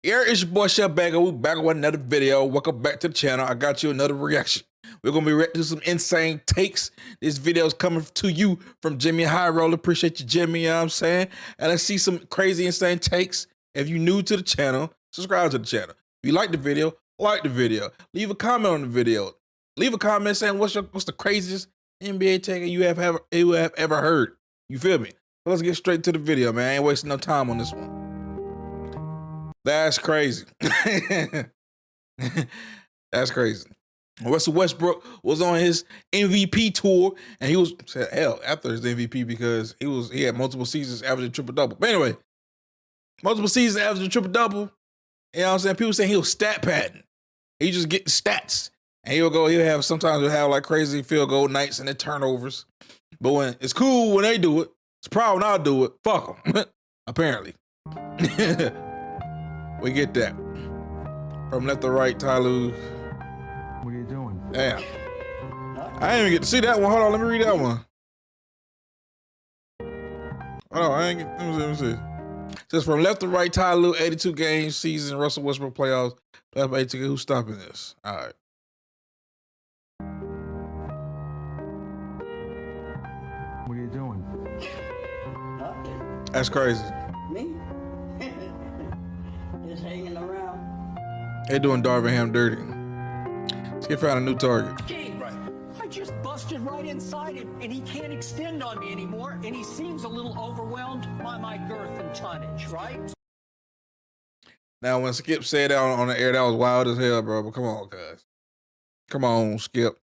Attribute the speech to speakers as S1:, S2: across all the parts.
S1: Here is your boy Chefbaker. We back with another video. Welcome back to the channel. I got you another reaction. We're gonna be reacting to some insane takes. This video is coming to you from Jimmy High Roller. Appreciate you, Jimmy. You know what I'm saying? And let's see some crazy, insane takes. If you're new to the channel, subscribe to the channel. If you like the video, like the video. Leave a comment on the video. Leave a comment saying what's the craziest NBA take you have ever heard. You feel me? So let's get straight to the video, man. I ain't wasting no time on this one. That's crazy. That's crazy. Russell Westbrook was on his MVP tour, and he was hell after his MVP because he had multiple seasons averaging triple-double. But anyway, multiple seasons averaging triple-double. You know what I'm saying? People saying he was stat padding. He just getting stats. And sometimes he'll have like crazy field goal nights and then turnovers. But when it's cool when they do it, it's a problem when I do it. Fuck them. Apparently. We get that. From left to right, Tyloo.
S2: What are you doing?
S1: Damn. I didn't even get to see that one. Hold on, let me read that one. Hold on, let me see. It says from left to right, Tyloo, 82 games season, Russell Westbrook playoffs. Who's stopping this? All right.
S2: What are you doing?
S1: That's crazy.
S3: Me? Just hanging around.
S1: They doing Darvingham dirty. Let's get found a new target.
S4: Right. I just busted right inside him, and he can't extend on me anymore, and he seems a little overwhelmed by my girth and tonnage, right?
S1: Now, when Skip said that on the air, that was wild as hell, bro. But come on, cuz. Come on, Skip.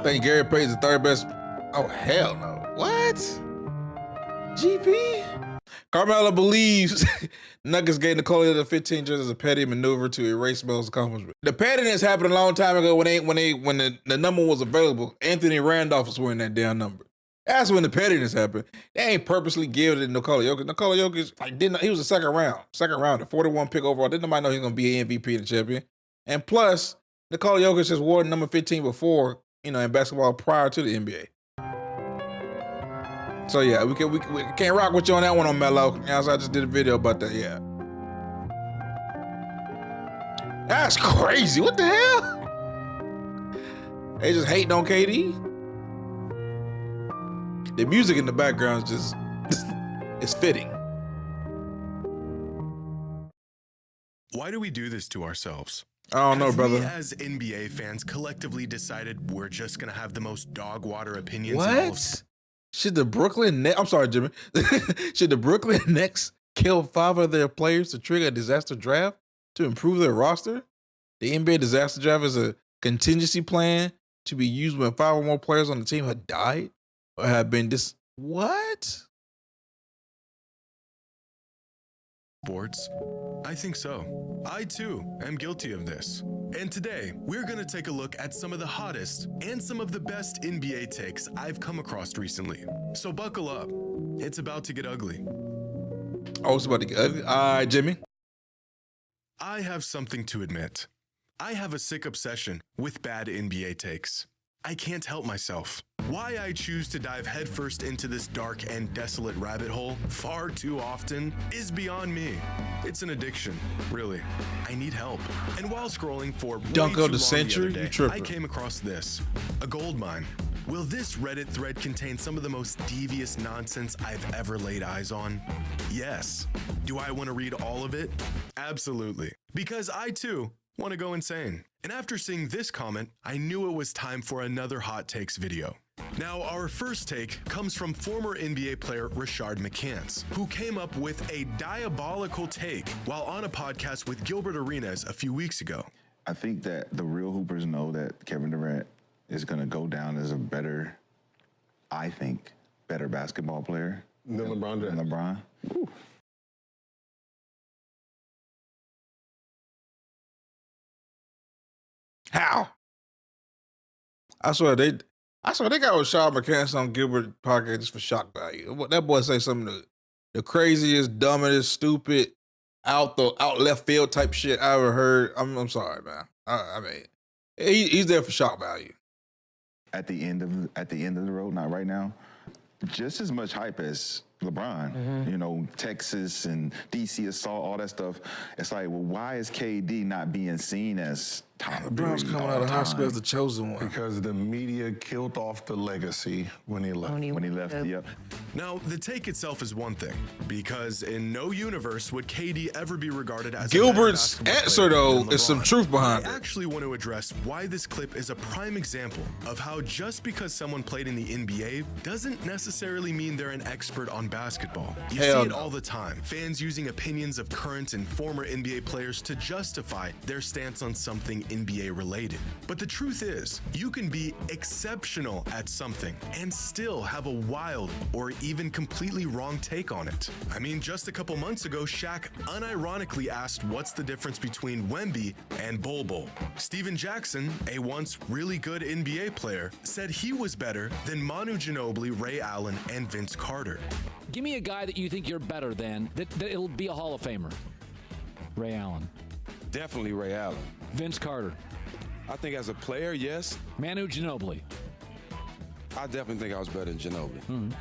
S1: I think Gary Payton's the third best. Oh, hell no. What? GP? Carmelo believes Nuggets gave Nikola the 15 just as a petty maneuver to erase Melo's accomplishment. The pettiness happened a long time ago when the number was available. Anthony Randolph was wearing that damn number. That's when the pettiness happened. They ain't purposely give it to Nikola Jokic. Nikola Jokic, he was a second round, the 41 pick overall. Didn't nobody know he was gonna be an MVP and a champion. And plus, Nikola Jokic has worn number 15 before, in basketball prior to the NBA. So yeah, we can't rock with you on that one on Melo. So I just did a video about that. Yeah, that's crazy. What the hell? They just hating on KD. The music in the background is just it's fitting.
S5: Why do we do this to ourselves?
S1: I don't know, brother.
S5: We as NBA fans collectively decided we're just gonna have the most dog water opinions.
S1: What? Should the Brooklyn Nets, I'm sorry, Jimmy. Should the Brooklyn Nets kill 5 of their players to trigger a disaster draft to improve their roster? The NBA disaster draft is a contingency plan to be used when 5 or more players on the team have died or have been What?
S5: Sports? I think so. I too am guilty of this. And today, we're gonna take a look at some of the hottest and some of the best NBA takes I've come across recently. So buckle up. It's about to get ugly.
S1: Oh, it's about to get ugly? All right, Jimmy.
S5: I have something to admit. I have a sick obsession with bad NBA takes. I can't help myself. Why I choose to dive headfirst into this dark and desolate rabbit hole far too often is beyond me. It's an addiction, really. I need help. And while scrolling for
S1: Dunk of the
S5: way too long
S1: century,
S5: the
S1: you
S5: other day,
S1: tripping.
S5: I came across this, a gold mine. Will this Reddit thread contain some of the most devious nonsense I've ever laid eyes on? Yes. Do I want to read all of it? Absolutely. Because I too want to go insane. And after seeing this comment, I knew it was time for another Hot Takes video. Now, our first take comes from former NBA player Rashard McCants, who came up with a diabolical take while on a podcast with Gilbert Arenas a few weeks ago.
S6: I think that the real hoopers know that Kevin Durant is going to go down as a better basketball player
S7: than LeBron.
S6: Than LeBron. Ooh.
S1: How? I swear they got Rashard McCants on Gilbert podcast just for shock value. That boy say some of the craziest, dumbest, stupid, out left field type shit I ever heard. I'm sorry, man. I mean, he's there for shock value.
S6: At the end of the road, not right now. Just as much hype as LeBron. You know, Texas and DC assault, all that stuff. It's like, well, why is KD not being seen as top
S1: LeBron's
S6: three
S1: coming
S6: all
S1: out of high
S6: time?
S1: school as the chosen one.
S3: Because the media killed off the legacy when he left.
S6: When he left, yep.
S5: Now, the take itself is one thing, because in no universe would KD ever be regarded as
S1: Gilbert's
S5: a better basketball
S1: answer,
S5: player
S1: though,
S5: than
S1: is some
S5: LeBron.
S1: truth behind
S5: I
S1: it.
S5: actually want to address why this clip is a prime example of how just because someone played in the NBA doesn't necessarily mean they're an expert on basketball. You
S1: Hell
S5: see it
S1: no.
S5: all the time. Fans using opinions of current and former NBA players to justify their stance on something NBA related. But the truth is, you can be exceptional at something and still have a wild or even completely wrong take on it. I mean, just a couple months ago, Shaq unironically asked what's the difference between Wemby and Bol Bol. Steven Jackson, a once really good NBA player, said he was better than Manu Ginobili, Ray Allen, and Vince Carter.
S7: Give me a guy that you think you're better than, that it'll be a Hall of Famer. Ray Allen.
S8: Definitely Ray Allen.
S7: Vince Carter.
S8: I think as a player, yes.
S7: Manu Ginobili.
S8: I definitely think I was better than Ginobili.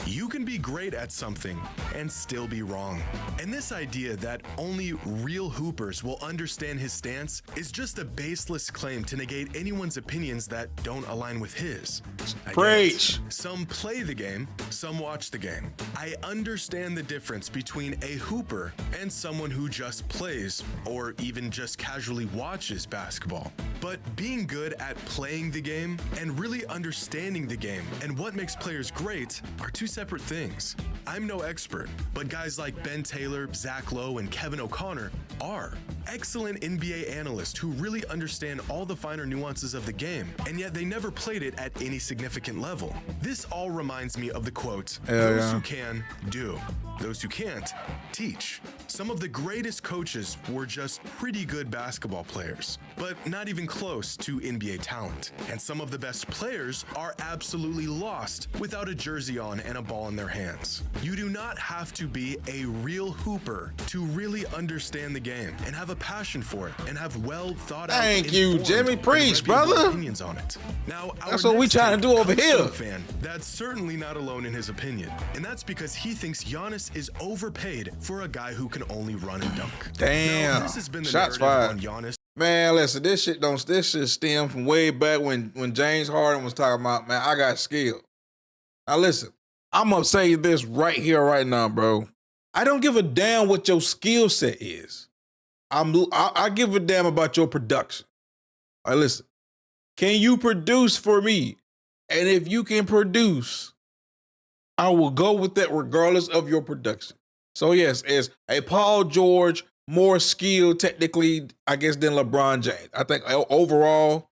S5: You can be great at something and still be wrong. And this idea that only real hoopers will understand his stance is just a baseless claim to negate anyone's opinions that don't align with his. I get it.
S1: Preach.
S5: Some play the game, some watch the game. I understand the difference between a hooper and someone who just plays or even just casually watches basketball. But being good at playing the game and really understanding the game and what makes players great are two separate things. I'm no expert, but guys like Ben Taylor, Zach Lowe, and Kevin O'Connor are excellent NBA analysts who really understand all the finer nuances of the game, and yet they never played it at any significant level. This all reminds me of the quote, "Those who can, do. Those who can't, teach." Some of the greatest coaches were just pretty good basketball players, but not even close to NBA talent. And some of the best players are absolutely lost without a jersey on and a ball in their hands. You do not have to be a real hooper to really understand the game and have a passion for it and have well thought out.
S1: Thank you,
S5: informed,
S1: Jimmy.
S5: and
S1: Preach,
S5: reputable
S1: brother.
S5: Opinions on it. Now,
S1: That's
S5: our
S1: what we
S5: next
S1: trying to
S5: take
S1: do over
S5: comes from
S1: here.
S5: a fan that's certainly not alone in his opinion, and that's because he thinks Giannis is overpaid for a guy who can only run and dunk.
S1: Damn.
S5: Now, this has been the
S1: Shots
S5: narrative
S1: fired.
S5: on Giannis.
S1: Man, listen, this shit stem from way back when James Harden was talking about, man, I got skill. Now listen, I'm gonna say this right here, right now, bro. I don't give a damn what your skill set is. I give a damn about your production. All right, listen, can you produce for me? And if you can produce, I will go with that regardless of your production. So yes, is a Paul George more skilled technically, I guess, than LeBron James. I think overall,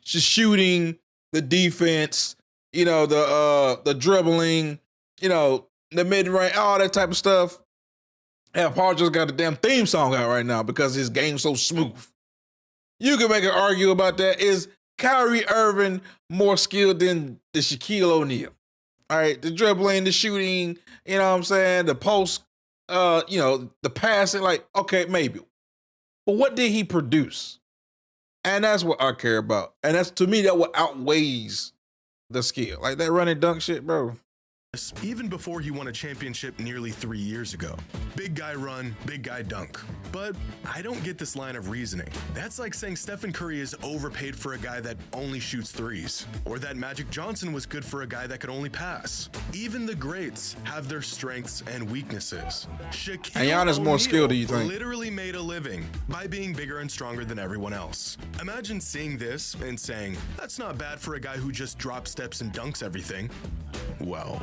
S1: just shooting, the defense, you know, the dribbling, you know, the mid-range, all that type of stuff. Yeah, Paul just got a damn theme song out right now because his game's so smooth. You can make an argument about that. Is Kyrie Irving more skilled than the Shaquille O'Neal? All right, the dribbling, the shooting, you know what I'm saying? The post, you know, the passing, like, okay, maybe. But what did he produce? And that's what I care about. And that's, to me, that what outweighs the skill. Like that running dunk shit, bro.
S5: Even before he won a championship nearly 3 years ago. Big guy run, big guy dunk. But I don't get this line of reasoning. That's like saying Stephen Curry is overpaid for a guy that only shoots threes, or that Magic Johnson was good for a guy that could only pass. Even the greats have their strengths and weaknesses. Shaquille
S1: And Giannis more skilled, do you think?
S5: literally made a living by being bigger and stronger than everyone else. Imagine seeing this and saying, that's not bad for a guy who just drop steps and dunks everything. Well,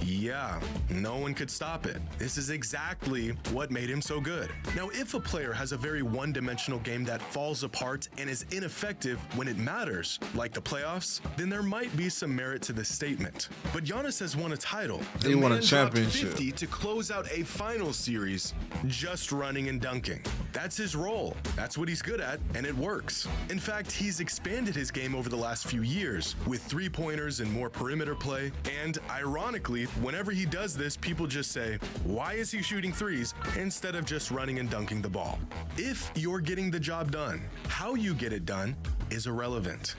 S5: yeah, no one could stop it. This is exactly what made him so good. Now, if a player has a very one-dimensional game that falls apart and is ineffective when it matters, like the playoffs, then there might be some merit to this statement. But Giannis has won a title.
S1: He won a
S5: man dropped
S1: championship.
S5: 50 to close out a final series just running and dunking. That's his role. That's what he's good at, and it works. In fact, he's expanded his game over the last few years with three-pointers and more perimeter play, and ironically, whenever he does this, people just say, why is he shooting threes instead of just running and dunking the ball? If you're getting the job done, how you get it done is irrelevant.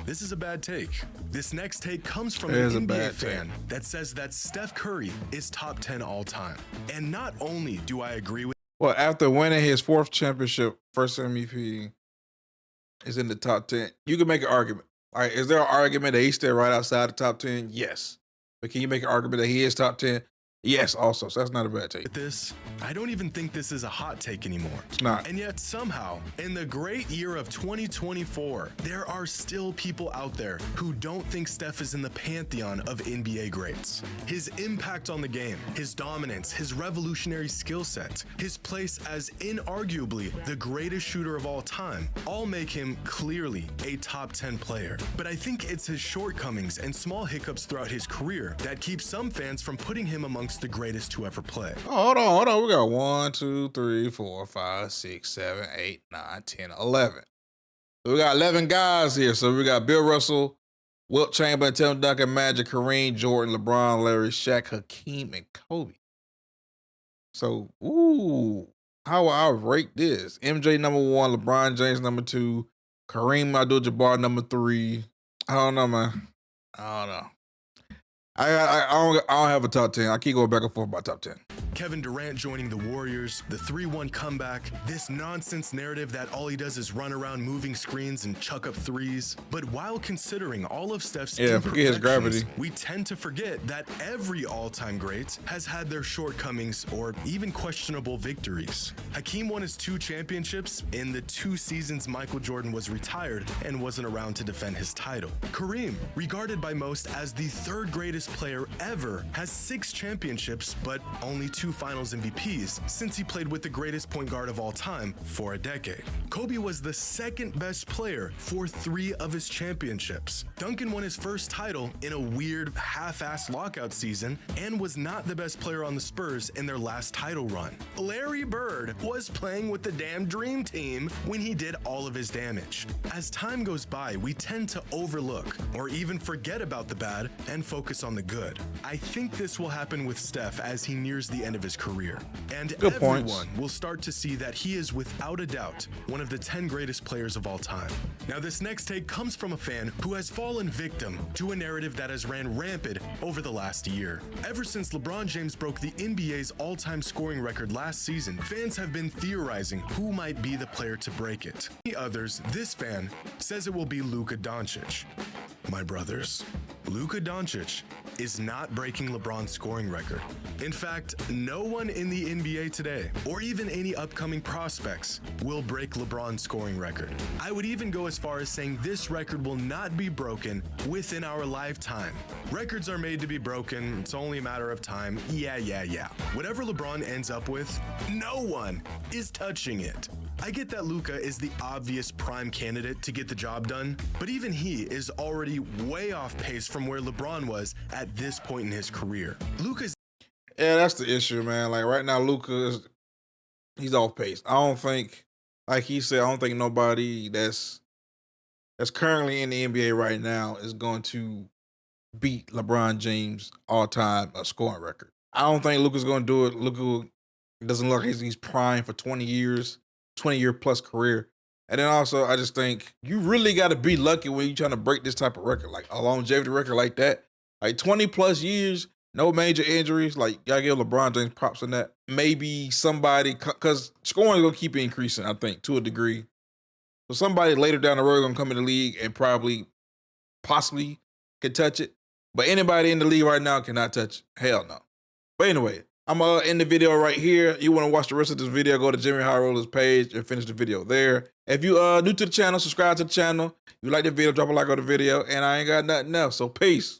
S5: This is a bad take. This next take comes from
S1: It
S5: an
S1: is a
S5: NBA
S1: bad
S5: fan that says that Steph Curry is top 10 all time. And not only do I agree with
S1: Well, after winning his 4th championship, first MVP is in the top 10. You can make an argument. All right, is there an argument that he's still right outside the top 10? Yes. But can you make an argument that he is top 10? Yes, also. So that's not a bad take.
S5: this, I don't even think this is a hot take anymore.
S1: It's not.
S5: And yet somehow, in the great year of 2024, there are still people out there who don't think Steph is in the pantheon of NBA greats. His impact on the game, his dominance, his revolutionary skill set, his place as inarguably the greatest shooter of all time, all make him clearly a top 10 player. But I think it's his shortcomings and small hiccups throughout his career that keep some fans from putting him amongst the greatest to ever play.
S1: Oh, hold on. We got 1, 2, 3, 4, 5, 6, 7, 8, 9, 10, 11. So we got 11 guys here. So we got Bill Russell, Wilt Chamberlain, Tim Duncan, Magic, Kareem, Jordan, LeBron, Larry, Shaq, Hakeem, and Kobe. So, how will I rate this? MJ number 1, LeBron James number 2, Kareem Abdul-Jabbar number 3. I don't know, man. I don't know. I don't have a top 10. I keep going back and forth about top 10.
S5: Kevin Durant joining the Warriors, the 3-1 comeback, this nonsense narrative that all he does is run around moving screens and chuck up threes. But while considering all of Steph's
S1: forget his gravity.
S5: we tend to forget that every all-time great has had their shortcomings or even questionable victories. Hakeem won his 2 championships in the 2 seasons Michael Jordan was retired and wasn't around to defend his title. Kareem, regarded by most as the 3rd greatest player ever, has 6 championships but only 2 finals MVPs since he played with the greatest point guard of all time for a decade. Kobe was the 2nd best player for 3 of his championships. Duncan won his first title in a weird half-assed lockout season and was not the best player on the Spurs in their last title run. Larry Bird was playing with the damn dream team when he did all of his damage. As time goes by, we tend to overlook or even forget about the bad and focus on the good. I think this will happen with Steph as he nears the end of his career. And
S1: Good
S5: everyone
S1: points.
S5: will start to see that he is without a doubt one of the 10 greatest players of all time. Now this next take comes from a fan who has fallen victim to a narrative that has ran rampant over the last year. Ever since LeBron James broke the NBA's all-time scoring record last season, fans have been theorizing who might be the player to break it. The others, this fan says it will be Luka Doncic. My brothers, Luka Doncic is not breaking LeBron's scoring record. In fact, no one in the NBA today, or even any upcoming prospects, will break LeBron's scoring record. I would even go as far as saying this record will not be broken within our lifetime. Records are made to be broken, it's only a matter of time. Yeah. Whatever LeBron ends up with, no one is touching it. I get that Luka is the obvious prime candidate to get the job done, but even he is already way off pace from where LeBron was at this point in his career. Luka's
S1: Yeah, that's the issue, man. Like right now, Luka he's off pace. I don't think, like he said, I don't think nobody that's currently in the NBA right now is going to beat LeBron James all-time scoring record. I don't think Luka's going to do it. Luka doesn't look like he's prime for 20 years, 20-year plus career. And then also, I just think you really got to be lucky when you're trying to break this type of record, like a longevity record like that. Like 20 plus years, no major injuries. Like, gotta give LeBron James props on that. Maybe somebody, because scoring is going to keep increasing, I think, to a degree. So somebody later down the road going to come in the league and possibly can touch it. But anybody in the league right now cannot touch it. Hell no. But anyway, I'm gonna end the video right here. You want to watch the rest of this video, go to Jimmy High Roller's page and finish the video there. If you new to the channel, subscribe to the channel. If you like the video, drop a like on the video. And I ain't got nothing else. So peace.